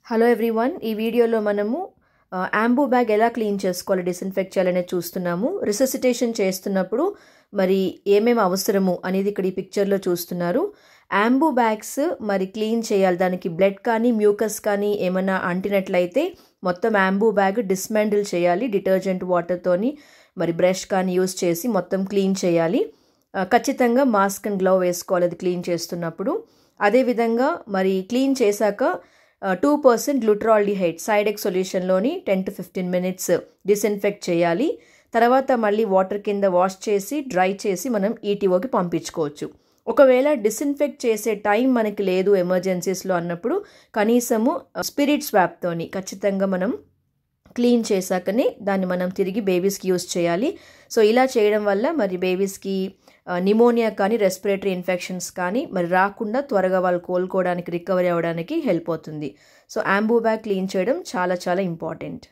Hello everyone, ఈ వీడియోలో మనము యాంబూ బ్యాగ్ ఎలా క్లీన్ చేసుకోవాలి, డిస్ఇన్ఫెక్ట్ చేయాలనేది చూస్తున్నాము. రిససిటేషన్ చేస్తున్నప్పుడు మరి ఏమేమి అవసరము అనేది ఇక్కడ ఈ పిక్చర్లో చూస్తున్నారు. యాంబూ బ్యాగ్స్ మరి క్లీన్ చేయాలి, దానికి బ్లడ్ కానీ మ్యూకస్ కానీ ఏమైనా అంటినట్లయితే మొత్తం యాంబూ బ్యాగ్ డిస్మాండిల్ చేయాలి. డిటర్జెంట్ వాటర్తోని మరి బ్రష్ కానీ యూస్ చేసి మొత్తం క్లీన్ చేయాలి. ఖచ్చితంగా మాస్క్ అండ్ గ్లవ్ వేసుకోవాలి అది క్లీన్ చేస్తున్నప్పుడు. అదేవిధంగా మరి క్లీన్ చేశాక 2% గ్లూటరాల్డిహైడ్ సైడెక్ సొల్యూషన్లోని 10 to 15 minutes డిస్ఇన్ఫెక్ట్ చేయాలి. తర్వాత మళ్ళీ వాటర్ కింద వాష్ చేసి డ్రై చేసి మనం ఈటీఓకి పంపించుకోవచ్చు. ఒకవేళ డిస్ఇన్ఫెక్ట్ చేసే టైం మనకి లేదు ఎమర్జెన్సీస్లో అన్నప్పుడు కనీసము స్పిరిట్ స్వాప్తోని ఖచ్చితంగా మనం క్లీన్ చేశాకనే దాన్ని మనం తిరిగి బేబీస్కి యూస్ చేయాలి. సో ఇలా చేయడం వల్ల మరి బేబీస్కి నిమోనియా కానీ రెస్పిరేటరీ ఇన్ఫెక్షన్స్ కానీ మరి రాకుండా త్వరగా వాళ్ళు కోలుకోవడానికి రికవరీ అవ్వడానికి హెల్ప్ అవుతుంది. సో యాంబూ బ్యాగ్ క్లీన్ చేయడం చాలా చాలా ఇంపార్టెంట్.